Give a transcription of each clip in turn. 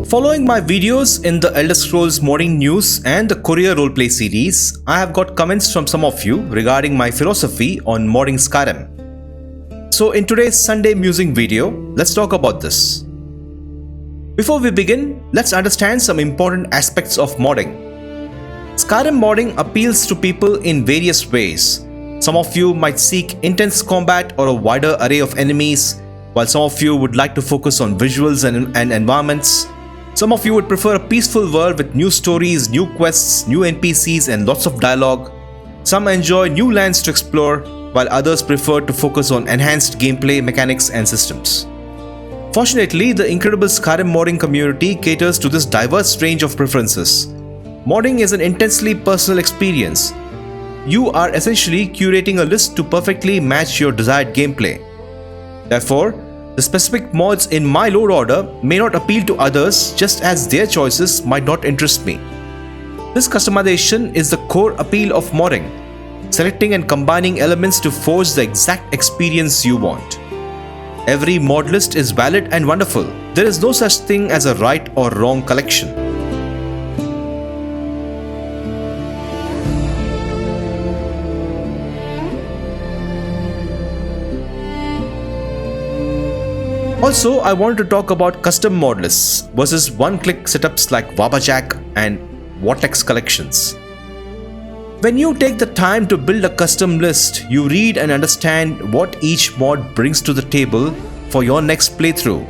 Following my videos in the Elder Scrolls modding news and the Courier roleplay series, I have got comments from some of you regarding my philosophy on modding Skyrim. So in today's Sunday musing video, let's talk about this. Before we begin, let's understand some important aspects of modding. Skyrim modding appeals to people in various ways. Some of you might seek intense combat or a wider array of enemies, while some of you would like to focus on visuals and environments. Some of you would prefer a peaceful world with new stories, new quests, new NPCs and lots of dialogue. Some enjoy new lands to explore, while others prefer to focus on enhanced gameplay mechanics and systems. Fortunately, the incredible Skyrim modding community caters to this diverse range of preferences. Modding is an intensely personal experience. You are essentially curating a list to perfectly match your desired gameplay. Therefore, the specific mods in my load order may not appeal to others, just as their choices might not interest me. This customization is the core appeal of modding, selecting and combining elements to forge the exact experience you want. Every mod list is valid and wonderful. There is no such thing as a right or wrong collection. Also, I wanted to talk about custom mod lists versus one-click setups like Wabajack and Vortex collections. When you take the time to build a custom list, you read and understand what each mod brings to the table for your next playthrough.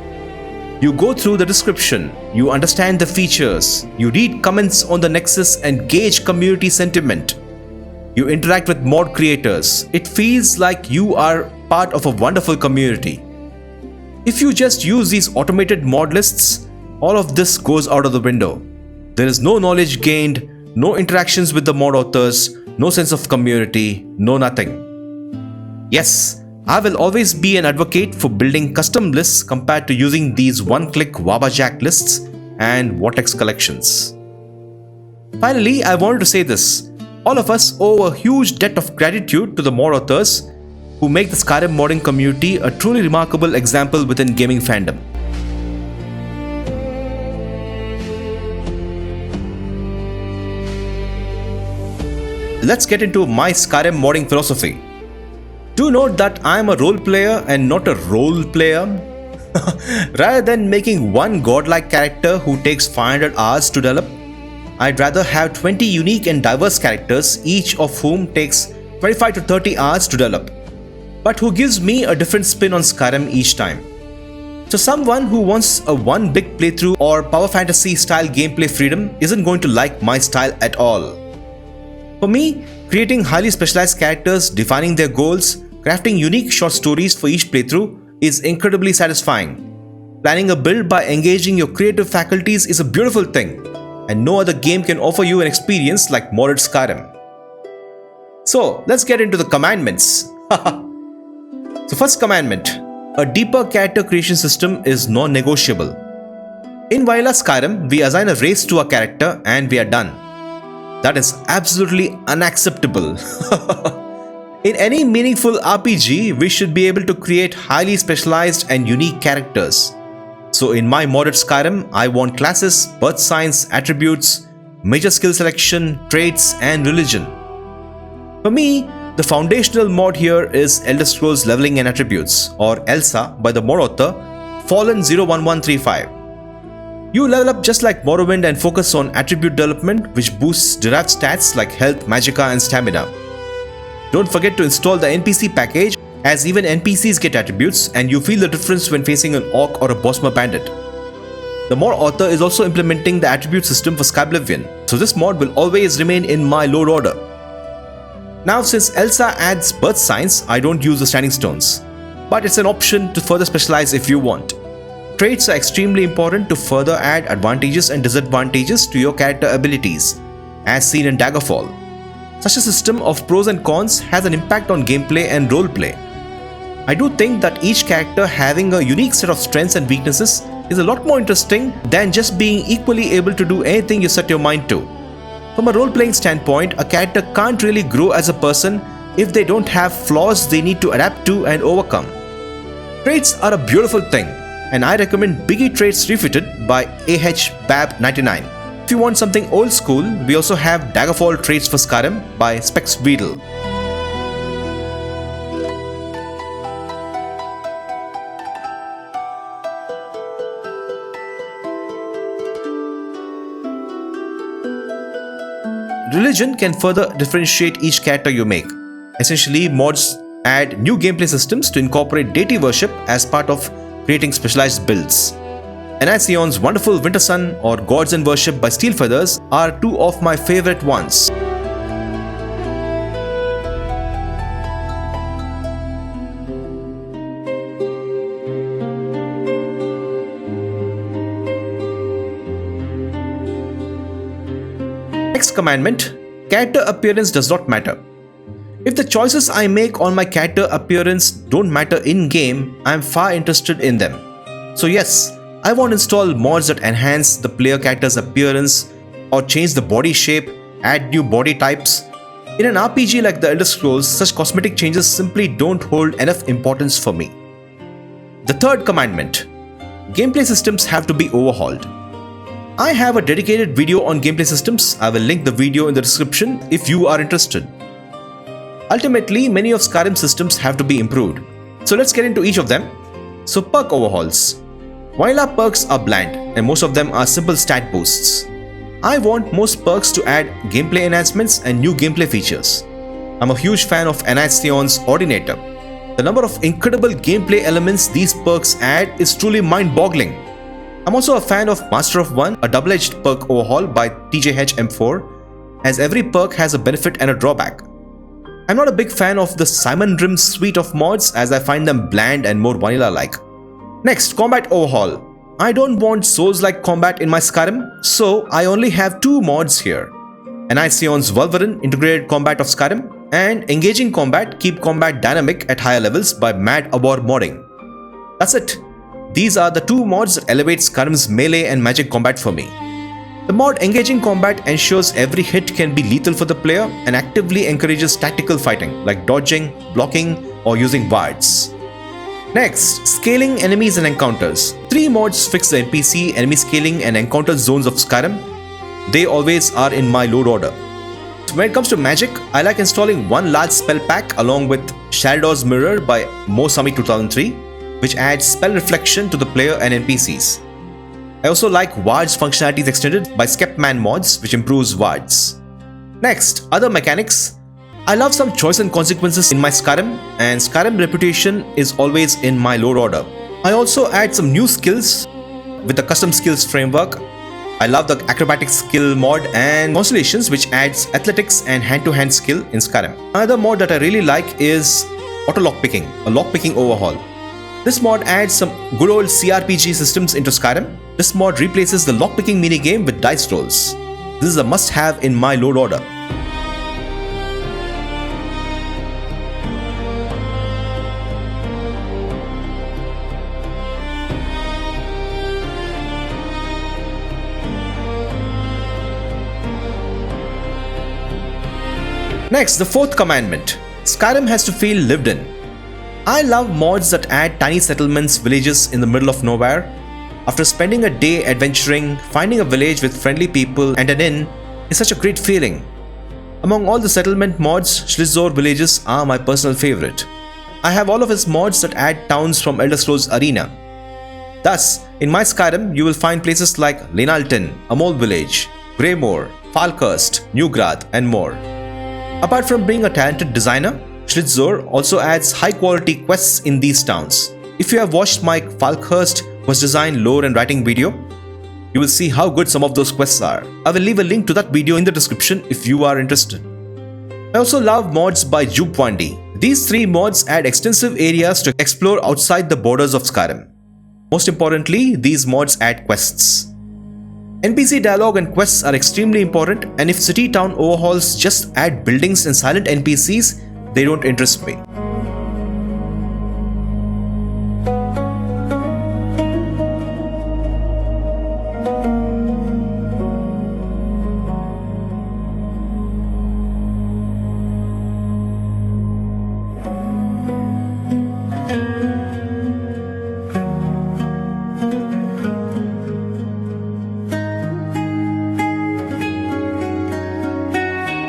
You go through the description, you understand the features, you read comments on the Nexus and gauge community sentiment. You interact with mod creators. It feels like you are part of a wonderful community. If you just use these automated mod lists, all of this goes out of the window. There is no knowledge gained, no interactions with the mod authors, no sense of community, no nothing. Yes, I will always be an advocate for building custom lists compared to using these one-click Wabajack lists and Vortex collections. Finally, I wanted to say this. All of us owe a huge debt of gratitude to the mod authors who make the Skyrim modding community a truly remarkable example within gaming fandom. Let's get into my Skyrim modding philosophy. Do note that I am a role player and not a role player. Rather than making one godlike character who takes 500 hours to develop, I'd rather have 20 unique and diverse characters, each of whom takes 25 to 30 hours to develop, but who gives me a different spin on Skyrim each time. So someone who wants a one big playthrough or power fantasy style gameplay freedom isn't going to like my style at all. For me, creating highly specialized characters, defining their goals, crafting unique short stories for each playthrough is incredibly satisfying. Planning a build by engaging your creative faculties is a beautiful thing, and no other game can offer you an experience like modded Skyrim. So let's get into the commandments. So first commandment, a deeper character creation system is non-negotiable. In vanilla Skyrim, we assign a race to a character and we are done. That is absolutely unacceptable. In any meaningful RPG, we should be able to create highly specialized and unique characters. So in my modded Skyrim, I want classes, birth signs, attributes, major skill selection, traits and religion. For me, the foundational mod here is Elder Scrolls Leveling and Attributes, or ELSA by the mod author Fallen 01135. You level up just like Morrowind and focus on attribute development, which boosts derived stats like health, magicka and stamina. Don't forget to install the NPC package, as even NPCs get attributes and you feel the difference when facing an orc or a bossma bandit. The mod author is also implementing the attribute system for Skyblivion, so this mod will always remain in my load order. Now, since ELSA adds birth signs, I don't use the standing stones, but it's an option to further specialize if you want. Traits are extremely important to further add advantages and disadvantages to your character abilities, as seen in Daggerfall. Such a system of pros and cons has an impact on gameplay and roleplay. I do think that each character having a unique set of strengths and weaknesses is a lot more interesting than just being equally able to do anything you set your mind to. From a role-playing standpoint, a character can't really grow as a person if they don't have flaws they need to adapt to and overcome. Traits are a beautiful thing. and I recommend Biggie Traits Refitted by AH Bab99. If you want something old school, we also have Daggerfall Traits for Skyrim by Specs Beadle. Religion can further differentiate each character you make. Essentially, mods add new gameplay systems to incorporate deity worship as part of creating specialized builds. EnaiRim's Wonderful Winter Sun or Gods and Worship by Steel Feathers are two of my favorite ones. Next commandment, character appearance does not matter. If the choices I make on my character appearance don't matter in-game, I am far interested in them. So yes, I won't install mods that enhance the player character's appearance or change the body shape, add new body types. In an RPG like the Elder Scrolls, such cosmetic changes simply don't hold enough importance for me. The third commandment, gameplay systems have to be overhauled. I have a dedicated video on gameplay systems. I will link the video in the description if you are interested. Ultimately, many of Skyrim's systems have to be improved. So let's get into each of them. So perk overhauls. Vanilla perks are bland and most of them are simple stat boosts. I want most perks to add gameplay enhancements and new gameplay features. I'm a huge fan of EnaiRim's Ordinator. The number of incredible gameplay elements these perks add is truly mind-boggling. I'm also a fan of Master of One, a double-edged perk overhaul by TJHM4, as every perk has a benefit and a drawback. I'm not a big fan of the SimonRim suite of mods as I find them bland and more vanilla-like. Next, combat overhaul. I don't want Souls-like combat in my Skyrim, so I only have two mods here. EnaiRim's Wolverine integrated combat of Skyrim and engaging combat keep combat dynamic at higher levels by Mad Abor modding. That's it. These are the two mods that elevate Skyrim's melee and magic combat for me. The mod Engaging Combat ensures every hit can be lethal for the player and actively encourages tactical fighting like dodging, blocking, or using wards. Next, Scaling Enemies and Encounters. Three mods fix the NPC, enemy scaling, and encounter zones of Skyrim. They always are in my load order. When it comes to magic, I like installing one large spell pack along with Shadow's Mirror by Mosami 2003, which adds spell reflection to the player and NPCs. I also like Wards functionalities extended by Skepman mods, which improves Wards. Next, other mechanics. I love some choice and consequences in my Skyrim, and Skyrim reputation is always in my load order. I also add some new skills with the custom skills framework. I love the acrobatic skill mod and constellations, which adds athletics and hand-to-hand skill in Skyrim. Another mod that I really like is auto lockpicking, a lockpicking overhaul. This mod adds some good old CRPG systems into Skyrim. This mod replaces the lockpicking minigame with dice rolls. This is a must-have in my load order. Next, the fourth commandment. Skyrim has to feel lived in. I love mods that add tiny settlements, villages in the middle of nowhere. After spending a day adventuring, finding a village with friendly people and an inn is such a great feeling. Among all the settlement mods, Schlitzor villages are my personal favorite. I have all of his mods that add towns from Elder Scrolls Arena. Thus, in my Skyrim, you will find places like Lenalton, Amol Village, Greymoor, Falkhurst, Newgrath, and more. Apart from being a talented designer, Schlitzor also adds high-quality quests in these towns. If you have watched my Falkhurst was design, lore and writing video, you will see how good some of those quests are. I will leave a link to that video in the description if you are interested. I also love mods by Jupwandi. These three mods add extensive areas to explore outside the borders of Skyrim. Most importantly, these mods add quests. NPC dialogue and quests are extremely important, and if city town overhauls just add buildings and silent NPCs, they don't interest me.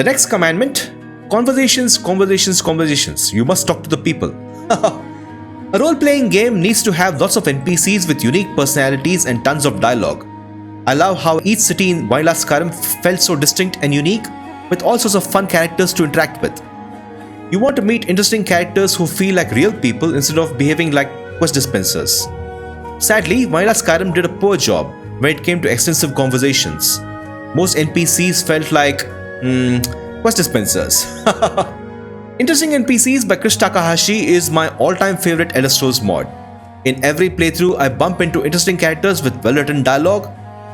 The next commandment: conversations, conversations, conversations. You must talk to the people. A role-playing game needs to have lots of NPCs with unique personalities and tons of dialogue. I love how each city in Vanilla Skyrim felt so distinct and unique, with all sorts of fun characters to interact with. You want to meet interesting characters who feel like real people instead of behaving like quest dispensers. Sadly, Vanilla Skyrim did a poor job when it came to extensive conversations. Most NPCs felt like quest dispensers. Interesting NPCs by Chris Takahashi is my all-time favorite Elder Scrolls mod. In every playthrough, I bump into interesting characters with well-written dialogue,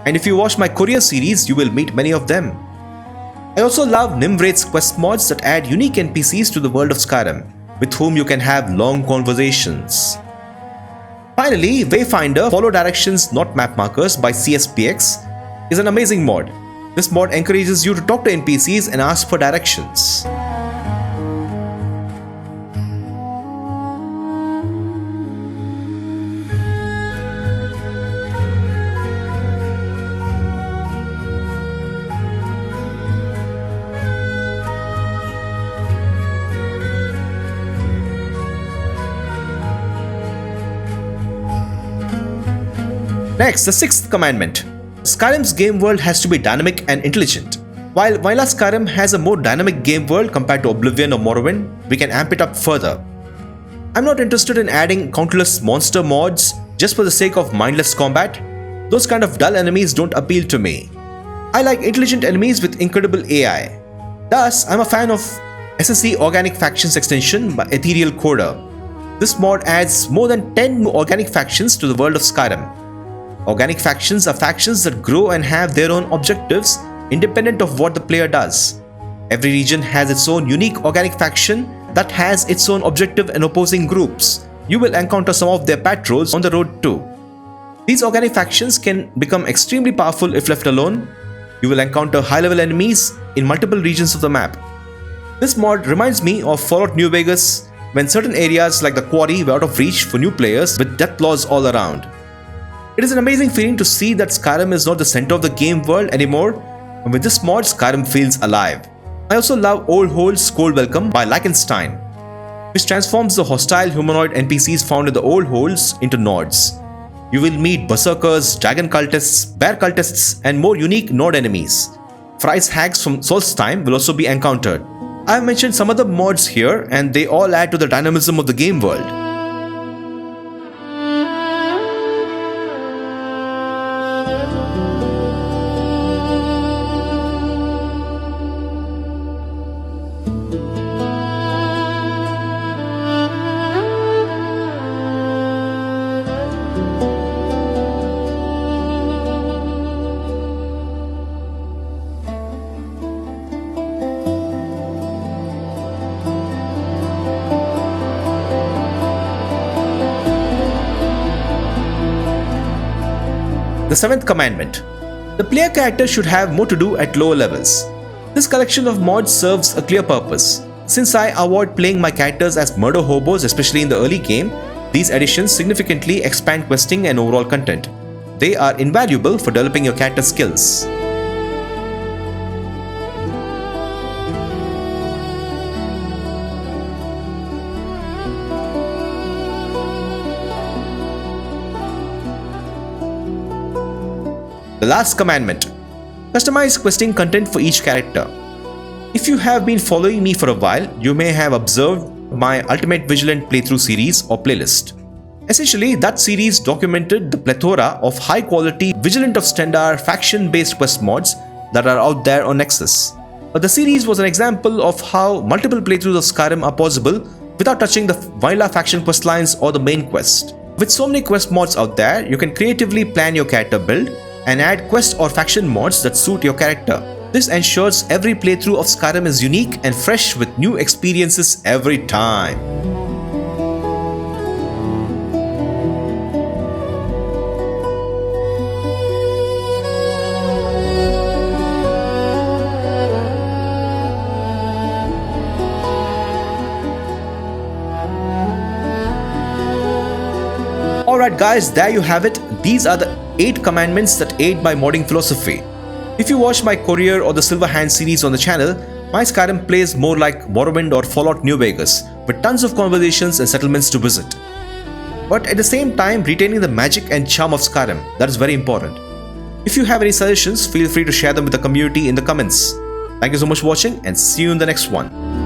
and if you watch my Courier series, you will meet many of them. I also love Nimwraith's quest mods that add unique NPCs to the world of Skyrim, with whom you can have long conversations. Finally, Wayfinder Follow Directions Not Map Markers by CSPX is an amazing mod. This mod encourages you to talk to NPCs and ask for directions. Next, the sixth commandment. Skyrim's game world has to be dynamic and intelligent. While Vanilla Skyrim has a more dynamic game world compared to Oblivion or Morrowind, we can amp it up further. I'm not interested in adding countless monster mods just for the sake of mindless combat. Those kind of dull enemies don't appeal to me. I like intelligent enemies with incredible AI. Thus, I'm a fan of SSE Organic Factions extension by Ethereal Coder. This mod adds more than 10 new organic factions to the world of Skyrim. Organic factions are factions that grow and have their own objectives independent of what the player does. Every region has its own unique organic faction that has its own objective and opposing groups. You will encounter some of their patrols on the road too. These organic factions can become extremely powerful if left alone. You will encounter high-level enemies in multiple regions of the map. This mod reminds me of Fallout New Vegas, when certain areas like the Quarry were out of reach for new players with death laws all around. It is an amazing feeling to see that Skyrim is not the center of the game world anymore, and with this mod, Skyrim feels alive. I also love Old Hole's Cold Welcome by Lichtenstein, which transforms the hostile humanoid NPCs found in the Old Holes into Nords. You will meet Berserkers, Dragon Cultists, Bear Cultists, and more unique Nord enemies. Fry's Hags from Solstheim will also be encountered. I have mentioned some other mods here, and they all add to the dynamism of the game world. The seventh commandment. The player character should have more to do at lower levels. This collection of mods serves a clear purpose. Since I avoid playing my characters as murder hobos, especially in the early game, these additions significantly expand questing and overall content. They are invaluable for developing your character skills. The last commandment. Customize questing content for each character. If you have been following me for a while, you may have observed my Ultimate Vigilant playthrough series or playlist. Essentially, that series documented the plethora of high-quality Vigilant of Stendarr faction-based quest mods that are out there on Nexus. But the series was an example of how multiple playthroughs of Skyrim are possible without touching the vanilla faction questlines or the main quest. With so many quest mods out there, you can creatively plan your character build and add quest or faction mods that suit your character. This ensures every playthrough of Skyrim is unique and fresh with new experiences every time. Alright guys, there you have it. These are the 8 commandments that aid my modding philosophy. If you watch my Courier or the Silver Hand series on the channel, My Skyrim plays more like Morrowind or Fallout New Vegas, with tons of conversations and settlements to visit. But at the same time, retaining the magic and charm of Skyrim, that is very important. If you have any suggestions, feel free to share them with the community in the comments. Thank you so much for watching and see you in the next one.